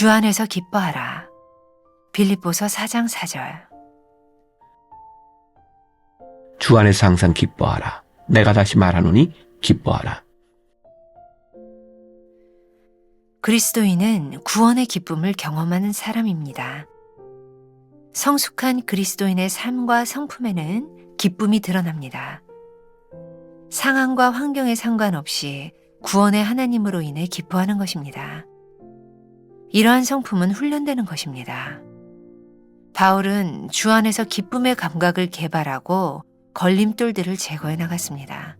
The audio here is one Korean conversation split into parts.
주 안에서 기뻐하라. 빌립보서 4장 4절. 주 안에서 항상 기뻐하라. 내가 다시 말하노니 기뻐하라. 그리스도인은 구원의 기쁨을 경험하는 사람입니다. 성숙한 그리스도인의 삶과 성품에는 기쁨이 드러납니다. 상황과 환경에 상관없이 구원의 하나님으로 인해 기뻐하는 것입니다. 이러한 성품은 훈련되는 것입니다. 바울은 주 안에서 기쁨의 감각을 개발하고 걸림돌들을 제거해 나갔습니다.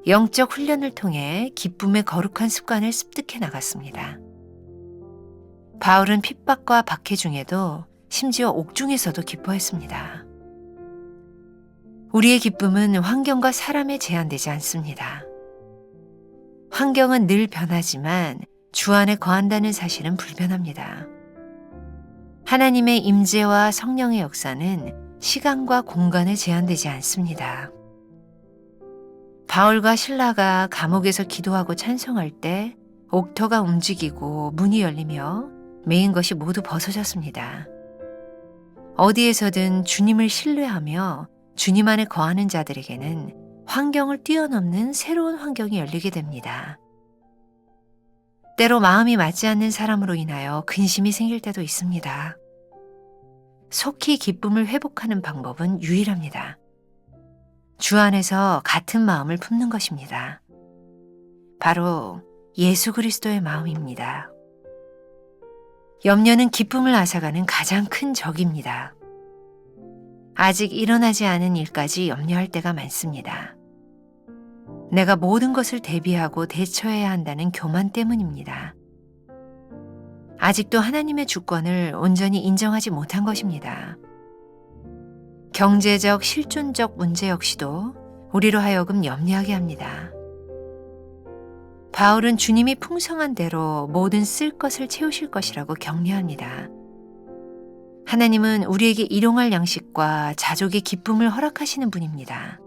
영적 훈련을 통해 기쁨의 거룩한 습관을 습득해 나갔습니다. 바울은 핍박과 박해 중에도 심지어 옥중에서도 기뻐했습니다. 우리의 기쁨은 환경과 사람에 제한되지 않습니다. 환경은 늘 변하지만 주 안에 거한다는 사실은 불변합니다. 하나님의 임재와 성령의 역사는 시간과 공간에 제한되지 않습니다. 바울과 실라가 감옥에서 기도하고 찬송할 때 옥터가 움직이고 문이 열리며 메인 것이 모두 벗어졌습니다. 어디에서든 주님을 신뢰하며 주님 안에 거하는 자들에게는 환경을 뛰어넘는 새로운 환경이 열리게 됩니다. 때로 마음이 맞지 않는 사람으로 인하여 근심이 생길 때도 있습니다. 속히 기쁨을 회복하는 방법은 유일합니다. 주 안에서 같은 마음을 품는 것입니다. 바로 예수 그리스도의 마음입니다. 염려는 기쁨을 앗아가는 가장 큰 적입니다. 아직 일어나지 않은 일까지 염려할 때가 많습니다. 내가 모든 것을 대비하고 대처해야 한다는 교만 때문입니다. 아직도 하나님의 주권을 온전히 인정하지 못한 것입니다. 경제적, 실존적 문제 역시도 우리로 하여금 염려하게 합니다. 바울은 주님이 풍성한 대로 모든 쓸 것을 채우실 것이라고 격려합니다. 하나님은 우리에게 일용할 양식과 자족의 기쁨을 허락하시는 분입니다.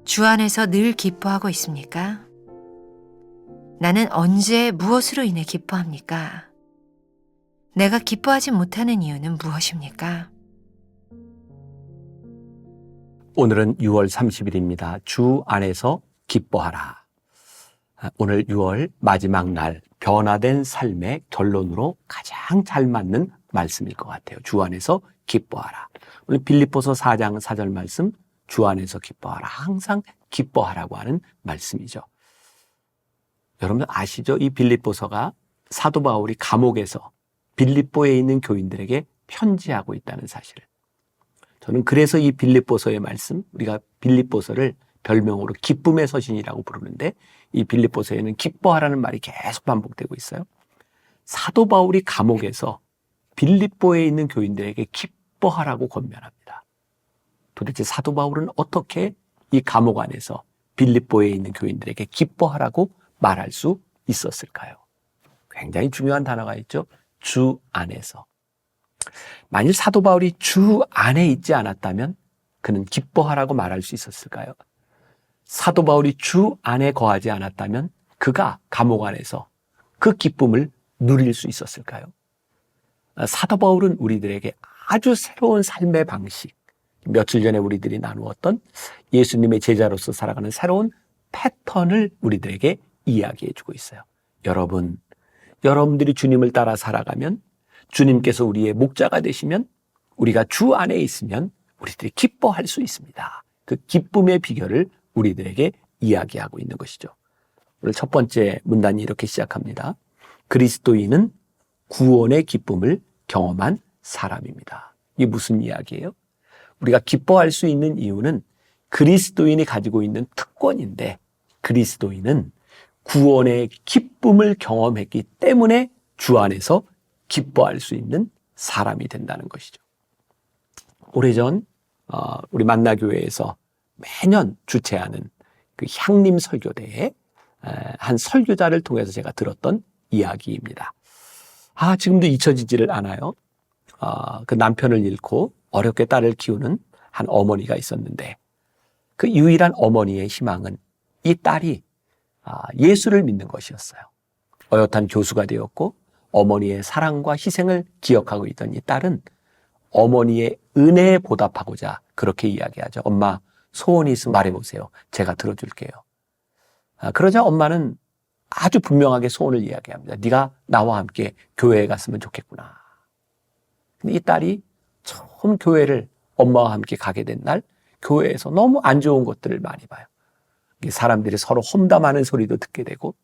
주 안에서 늘 기뻐하고 있습니까? 나는 언제 무엇으로 인해 기뻐합니까? 내가 기뻐하지 못하는 이유는 무엇입니까? 오늘은 6월 30일입니다. 주 안에서 기뻐하라. 오늘 6월 마지막 날 변화된 삶의 결론으로 가장 잘 맞는 말씀일 것 같아요. 주 안에서 기뻐하라. 오늘 빌립보서 4장 4절 말씀, 주 안에서 기뻐하라. 항상 기뻐하라고 하는 말씀이죠. 여러분 아시죠? 이 빌립보서가 사도 바울이 감옥에서 빌립보에 있는 교인들에게 편지하고 있다는 사실을. 저는 그래서 이 빌립보서의 말씀, 우리가 빌립보서를 별명으로 기쁨의 서신이라고 부르는데 이 빌립보서에는 기뻐하라는 말이 계속 반복되고 있어요. 사도 바울이 감옥에서 빌립보에 있는 교인들에게 기뻐하라고 권면합니다. 도대체 사도 바울은 어떻게 이 감옥 안에서 빌립보에 있는 교인들에게 기뻐하라고 말할 수 있었을까요? 굉장히 중요한 단어가 있죠. 주 안에서. 만일 사도 바울이 주 안에 있지 않았다면 그는 기뻐하라고 말할 수 있었을까요? 사도 바울이 주 안에 거하지 않았다면 그가 감옥 안에서 그 기쁨을 누릴 수 있었을까요? 사도 바울은 우리들에게 아주 새로운 삶의 방식, 며칠 전에 우리들이 나누었던 예수님의 제자로서 살아가는 새로운 패턴을 우리들에게 이야기해 주고 있어요. 여러분들이 주님을 따라 살아가면, 주님께서 우리의 목자가 되시면, 우리가 주 안에 있으면 우리들이 기뻐할 수 있습니다. 그 기쁨의 비결을 우리들에게 이야기하고 있는 것이죠. 오늘 첫 번째 문단이 이렇게 시작합니다. 그리스도인은 구원의 기쁨을 경험한 사람입니다. 이게 무슨 이야기예요? 우리가 기뻐할 수 있는 이유는 그리스도인이 가지고 있는 특권인데, 그리스도인은 구원의 기쁨을 경험했기 때문에 주 안에서 기뻐할 수 있는 사람이 된다는 것이죠. 오래전 우리 만나교회에서 매년 주최하는 그 향림 설교대에 한 설교자를 통해서 제가 들었던 이야기입니다. 지금도 잊혀지지를 않아요. 그 남편을 잃고 어렵게 딸을 키우는 한 어머니가 있었는데 그 유일한 어머니의 희망은 이 딸이 예수를 믿는 것이었어요. 어엿한 교수가 되었고 어머니의 사랑과 희생을 기억하고 있던 이 딸은 어머니의 은혜에 보답하고자 그렇게 이야기하죠. 엄마, 소원이 있으면 말해보세요. 제가 들어줄게요. 그러자 엄마는 아주 분명하게 소원을 이야기합니다. 네가 나와 함께 교회에 갔으면 좋겠구나. 근데 이 딸이 처음 교회를 엄마와 함께 가게 된 날 교회에서 너무 안 좋은 것들을 많이 봐요. 사람들이 서로 험담하는 소리도 듣게 되고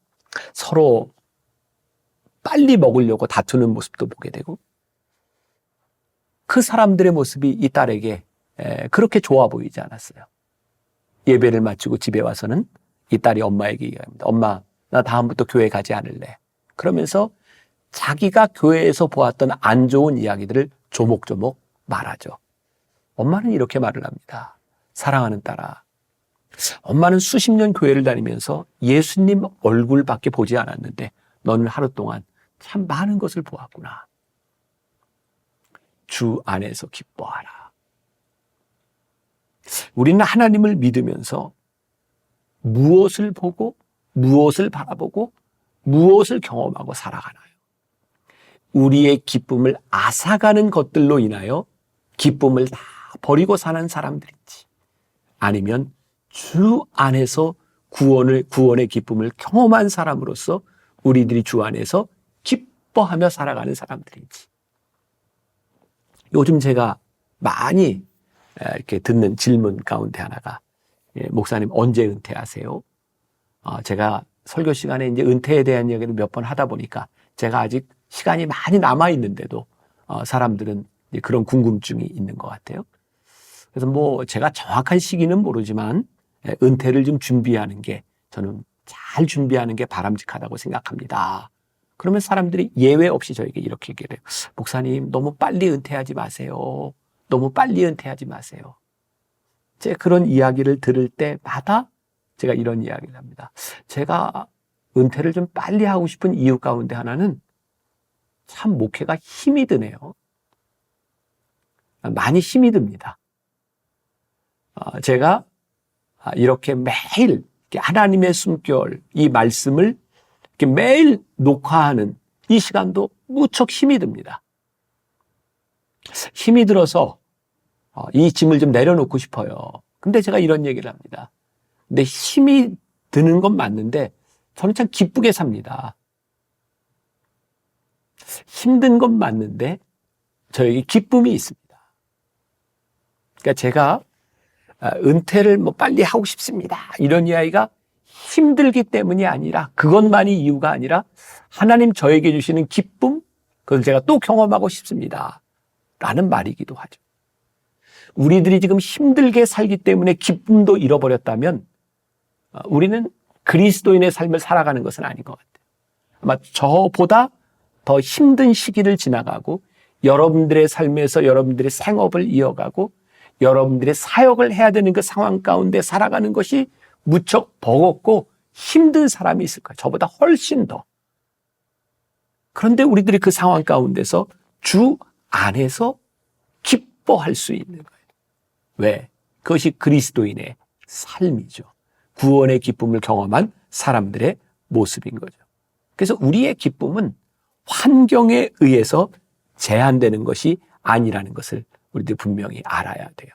서로 빨리 먹으려고 다투는 모습도 보게 되고 그 사람들의 모습이 이 딸에게 그렇게 좋아 보이지 않았어요. 예배를 마치고 집에 와서는 이 딸이 엄마에게 얘기합니다. 엄마, 나 다음부터 교회 가지 않을래. 그러면서 자기가 교회에서 보았던 안 좋은 이야기들을 조목조목 말하죠. 엄마는 이렇게 말을 합니다. 사랑하는 딸아, 엄마는 수십 년 교회를 다니면서 예수님 얼굴밖에 보지 않았는데 너는 하루 동안 참 많은 것을 보았구나. 주 안에서 기뻐하라. 우리는 하나님을 믿으면서 무엇을 보고 무엇을 바라보고 무엇을 경험하고 살아가나요? 우리의 기쁨을 앗아가는 것들로 인하여 기쁨을 다 버리고 사는 사람들인지 아니면 주 안에서 구원의 기쁨을 경험한 사람으로서 우리들이 주 안에서 기뻐하며 살아가는 사람들인지. 요즘 제가 많이 이렇게 듣는 질문 가운데 하나가 목사님 언제 은퇴하세요? 제가 설교 시간에 이제 은퇴에 대한 이야기를 몇 번 하다 보니까 제가 아직 시간이 많이 남아 있는데도 사람들은 이제 그런 궁금증이 있는 것 같아요. 그래서 뭐 제가 정확한 시기는 모르지만 은퇴를 좀 준비하는 게 저는 잘 준비하는 게 바람직하다고 생각합니다. 그러면 사람들이 예외 없이 저에게 이렇게 얘기를 해요. 목사님 너무 빨리 은퇴하지 마세요. 너무 빨리 은퇴하지 마세요. 제가 그런 이야기를 들을 때마다 제가 이런 이야기를 합니다. 제가 은퇴를 좀 빨리 하고 싶은 이유 가운데 하나는 참 목회가 힘이 드네요. 많이 힘이 듭니다. 제가 이렇게 매일 하나님의 숨결, 이 말씀을 이렇게 매일 녹화하는 이 시간도 무척 힘이 듭니다. 힘이 들어서 이 짐을 좀 내려놓고 싶어요. 근데 제가 이런 얘기를 합니다. 근데 힘이 드는 건 맞는데 저는 참 기쁘게 삽니다. 힘든 건 맞는데 저에게 기쁨이 있습니다. 그러니까 제가 은퇴를 뭐 빨리 하고 싶습니다. 이런 이야기가 힘들기 때문이 아니라 그것만이 이유가 아니라 하나님 저에게 주시는 기쁨, 그걸 제가 또 경험하고 싶습니다. 라는 말이기도 하죠. 우리들이 지금 힘들게 살기 때문에 기쁨도 잃어버렸다면 우리는 그리스도인의 삶을 살아가는 것은 아닌 것 같아요. 아마 저보다 더 힘든 시기를 지나가고 여러분들의 삶에서 여러분들의 생업을 이어가고 여러분들의 사역을 해야 되는 그 상황 가운데 살아가는 것이 무척 버겁고 힘든 사람이 있을 거예요. 저보다 훨씬 더. 그런데 우리들이 그 상황 가운데서 주 안에서 기뻐할 수 있는 거예요. 왜? 그것이 그리스도인의 삶이죠. 구원의 기쁨을 경험한 사람들의 모습인 거죠. 그래서 우리의 기쁨은 환경에 의해서 제한되는 것이 아니라는 것을 우리들 분명히 알아야 돼요.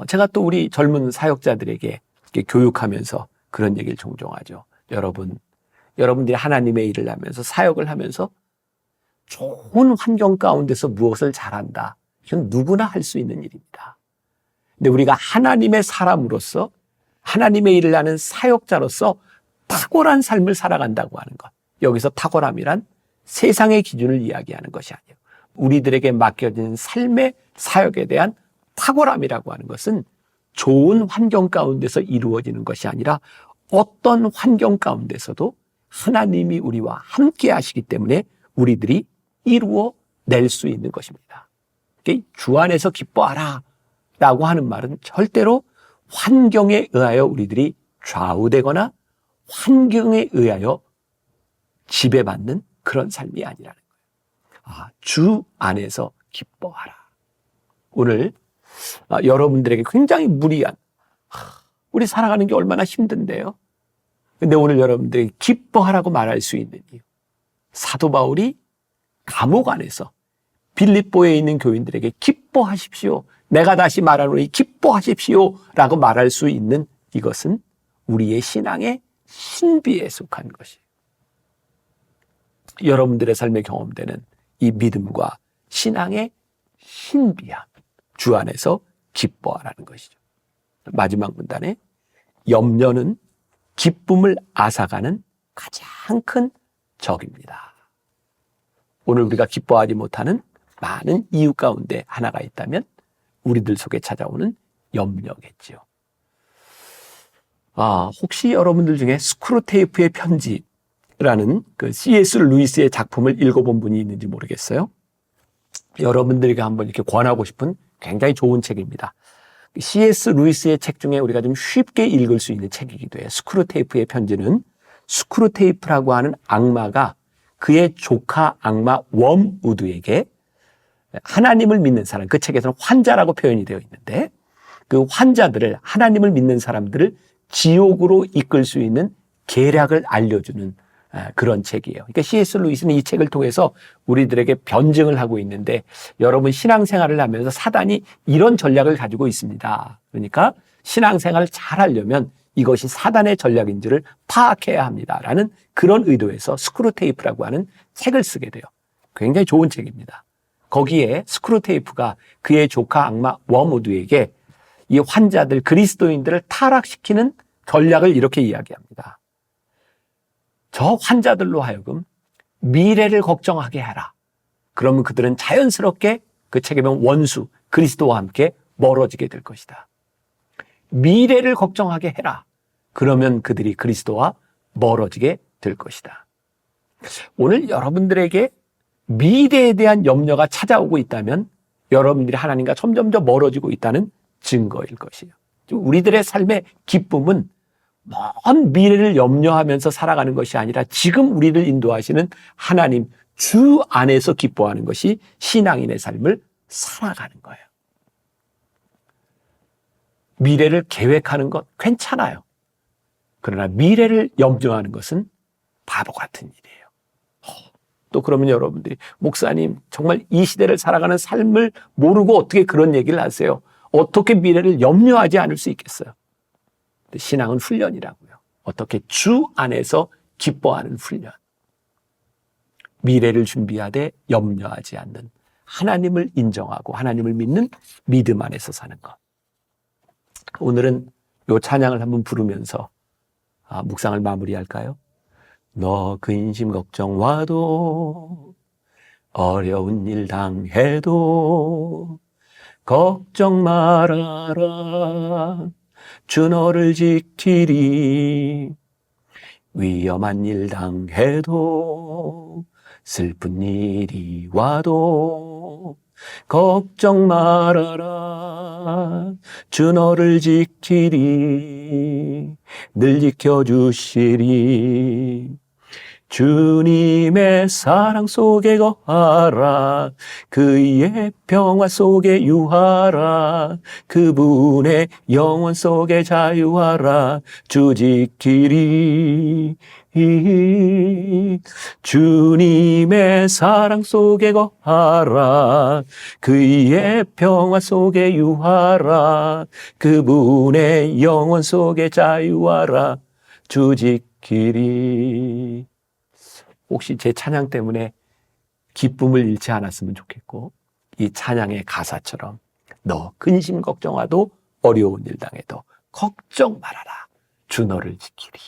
제가 또 우리 젊은 사역자들에게 이렇게 교육하면서 그런 얘기를 종종 하죠. 여러분들이 하나님의 일을 하면서 사역을 하면서 좋은 환경 가운데서 무엇을 잘한다. 이건 누구나 할 수 있는 일입니다. 근데 우리가 하나님의 사람으로서 하나님의 일을 하는 사역자로서 탁월한 삶을 살아간다고 하는 것. 여기서 탁월함이란 세상의 기준을 이야기하는 것이 아니에요. 우리들에게 맡겨진 삶의 사역에 대한 탁월함이라고 하는 것은 좋은 환경 가운데서 이루어지는 것이 아니라 어떤 환경 가운데서도 하나님이 우리와 함께 하시기 때문에 우리들이 이루어낼 수 있는 것입니다. 주 안에서 기뻐하라 라고 하는 말은 절대로 환경에 의하여 우리들이 좌우되거나 환경에 의하여 지배받는 그런 삶이 아니라는 거예요. 주 안에서 기뻐하라. 오늘 여러분들에게 굉장히 무리한, 우리 살아가는 게 얼마나 힘든데요. 근데 오늘 여러분들이 기뻐하라고 말할 수 있는 이유. 사도 바울이 감옥 안에서 빌립보에 있는 교인들에게 기뻐하십시오. 내가 다시 말하노니 기뻐하십시오. 라고 말할 수 있는 이것은 우리의 신앙의 신비에 속한 것이에요. 여러분들의 삶에 경험되는 이 믿음과 신앙의 신비함. 주 안에서 기뻐하라는 것이죠. 마지막 문단에 염려는 기쁨을 앗아가는 가장 큰 적입니다. 오늘 우리가 기뻐하지 못하는 많은 이유 가운데 하나가 있다면 우리들 속에 찾아오는 염려겠지요. 혹시 여러분들 중에 스크루테이프의 편지라는 그 C.S. 루이스의 작품을 읽어본 분이 있는지 모르겠어요. 여러분들에게 한번 이렇게 권하고 싶은 굉장히 좋은 책입니다. C.S. 루이스의 책 중에 우리가 좀 쉽게 읽을 수 있는 책이기도 해요. 스크루테이프의 편지는 스크루테이프라고 하는 악마가 그의 조카 악마 웜우드에게 하나님을 믿는 사람, 그 책에서는 환자라고 표현이 되어 있는데 그 환자들을, 하나님을 믿는 사람들을 지옥으로 이끌 수 있는 계략을 알려주는 그런 책이에요. 그러니까 C.S. 루이스는 이 책을 통해서 우리들에게 변증을 하고 있는데 여러분 신앙생활을 하면서 사단이 이런 전략을 가지고 있습니다. 그러니까 신앙생활을 잘 하려면 이것이 사단의 전략인지를 파악해야 합니다라는 그런 의도에서 스크루테이프라고 하는 책을 쓰게 돼요. 굉장히 좋은 책입니다. 거기에 스크루테이프가 그의 조카 악마 웜우드에게 이 환자들, 그리스도인들을 타락시키는 전략을 이렇게 이야기합니다. 저 환자들로 하여금 미래를 걱정하게 하라. 그러면 그들은 자연스럽게 그 책에 보면 원수, 그리스도와 함께 멀어지게 될 것이다. 미래를 걱정하게 해라. 그러면 그들이 그리스도와 멀어지게 될 것이다. 오늘 여러분들에게 미래에 대한 염려가 찾아오고 있다면 여러분들이 하나님과 점점 멀어지고 있다는 증거일 것이에요. 우리들의 삶의 기쁨은 먼 미래를 염려하면서 살아가는 것이 아니라 지금 우리를 인도하시는 하나님 주 안에서 기뻐하는 것이 신앙인의 삶을 살아가는 거예요. 미래를 계획하는 것 괜찮아요. 그러나 미래를 염려하는 것은 바보 같은 일이에요. 또 그러면 여러분들이 목사님 정말 이 시대를 살아가는 삶을 모르고 어떻게 그런 얘기를 하세요? 어떻게 미래를 염려하지 않을 수 있겠어요? 신앙은 훈련이라고요. 어떻게 주 안에서 기뻐하는 훈련. 미래를 준비하되 염려하지 않는 하나님을 인정하고 하나님을 믿는 믿음 안에서 사는 것. 오늘은 이 찬양을 한번 부르면서 묵상을 마무리할까요? 너 근심 걱정 와도 어려운 일 당해도 걱정 말아라. 주 너를 지키리. 위험한 일 당해도 슬픈 일이 와도 걱정 말아라. 주 너를 지키리. 늘 지켜주시리. 주님의 사랑 속에 거하라. 그의 평화 속에 유하라. 그분의 영원 속에 자유하라. 주 지키리. 주님의 사랑 속에 거하라. 그의 평화 속에 유하라. 그분의 영원 속에 자유하라. 주 지키리. 혹시 제 찬양 때문에 기쁨을 잃지 않았으면 좋겠고 이 찬양의 가사처럼 너 근심 걱정하도 어려운 일 당해도 걱정 말아라. 주 너를 지키리.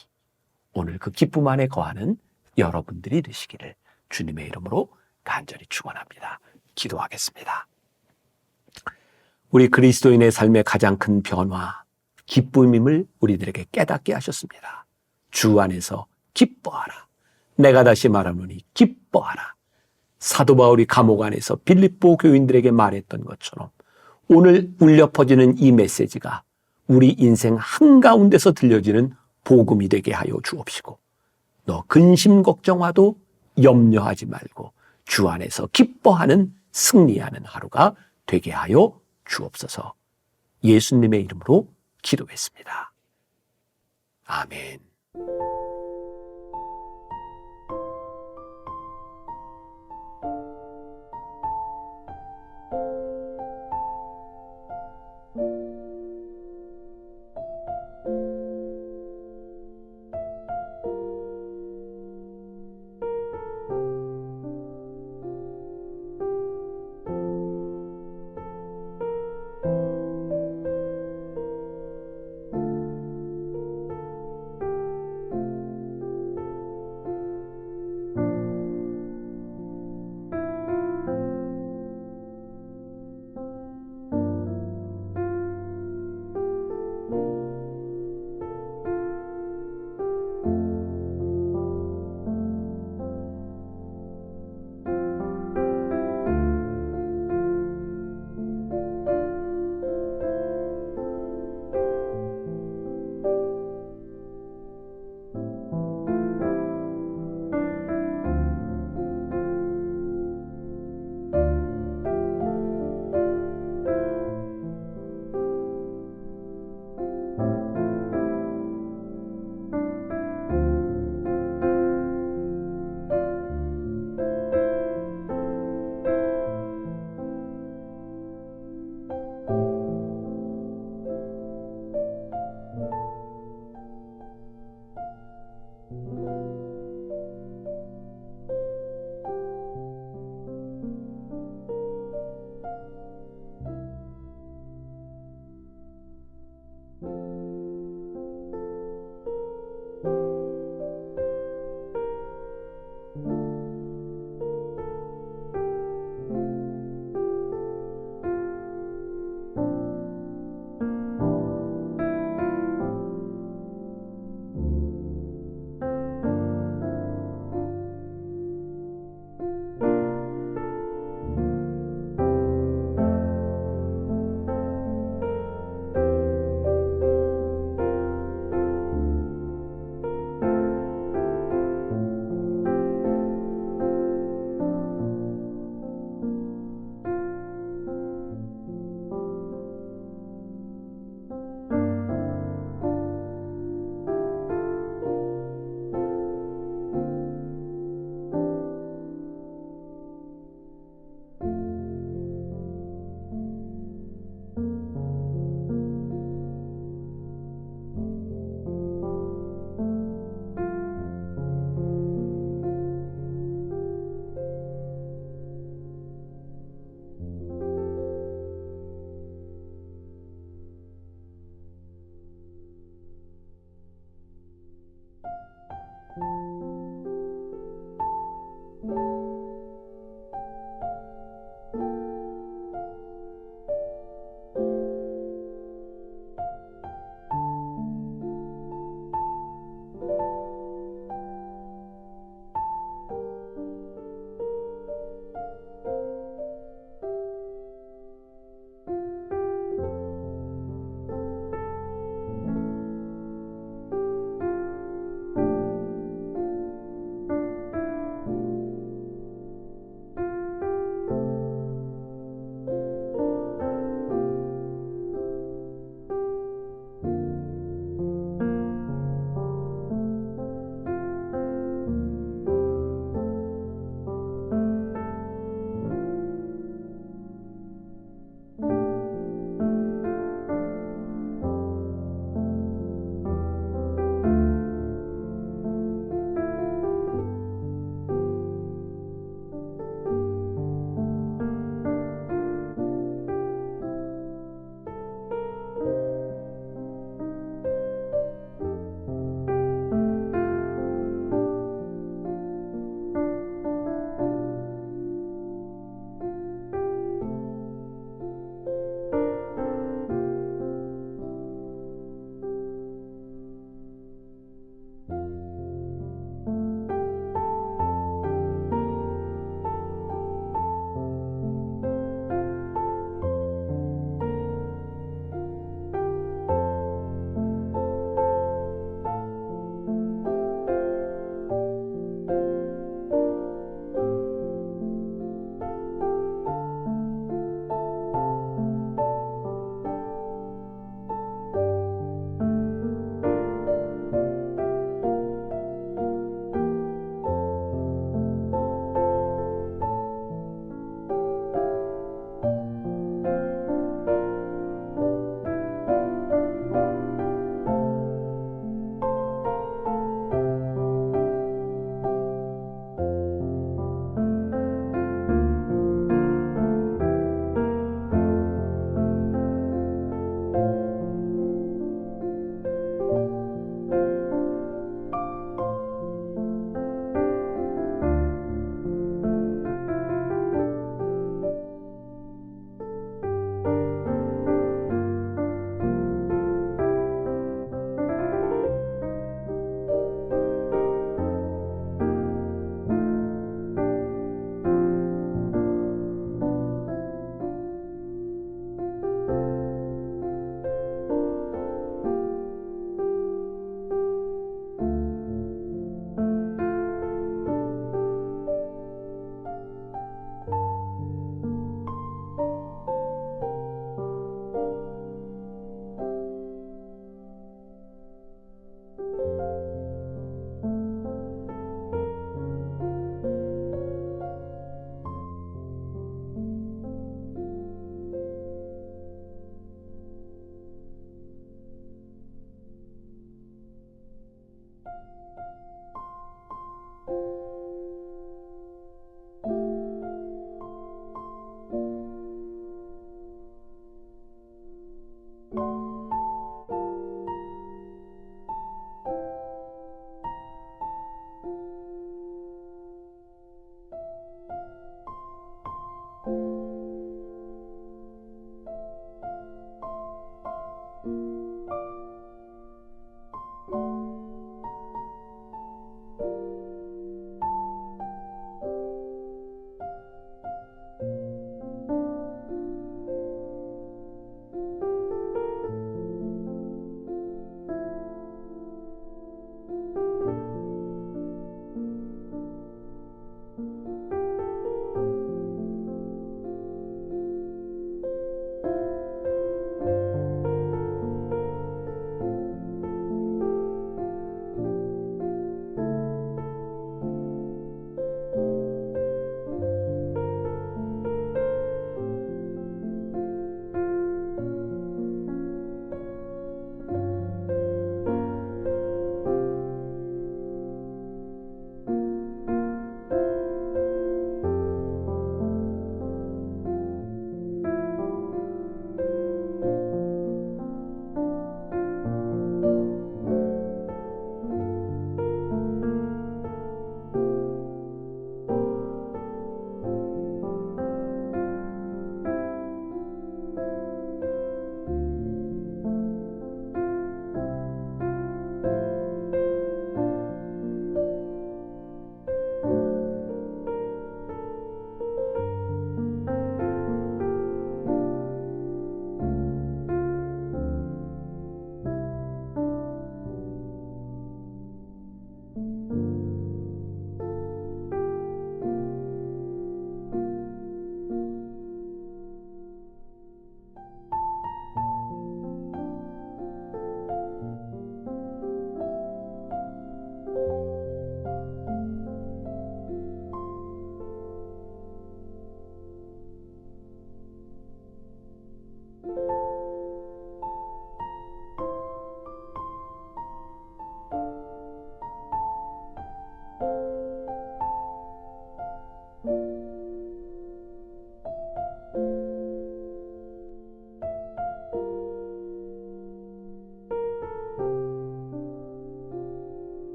오늘 그 기쁨 안에 거하는 여러분들이 되시기를 주님의 이름으로 간절히 축원합니다. 기도하겠습니다. 우리 그리스도인의 삶의 가장 큰 변화, 기쁨임을 우리들에게 깨닫게 하셨습니다. 주 안에서 기뻐하라. 내가 다시 말하노니 기뻐하라. 사도 바울이 감옥 안에서 빌립보 교인들에게 말했던 것처럼 오늘 울려 퍼지는 이 메시지가 우리 인생 한가운데서 들려지는 복음이 되게 하여 주옵시고 너 근심 걱정하도 염려하지 말고 주 안에서 기뻐하는 승리하는 하루가 되게 하여 주옵소서. 예수님의 이름으로 기도했습니다. 아멘.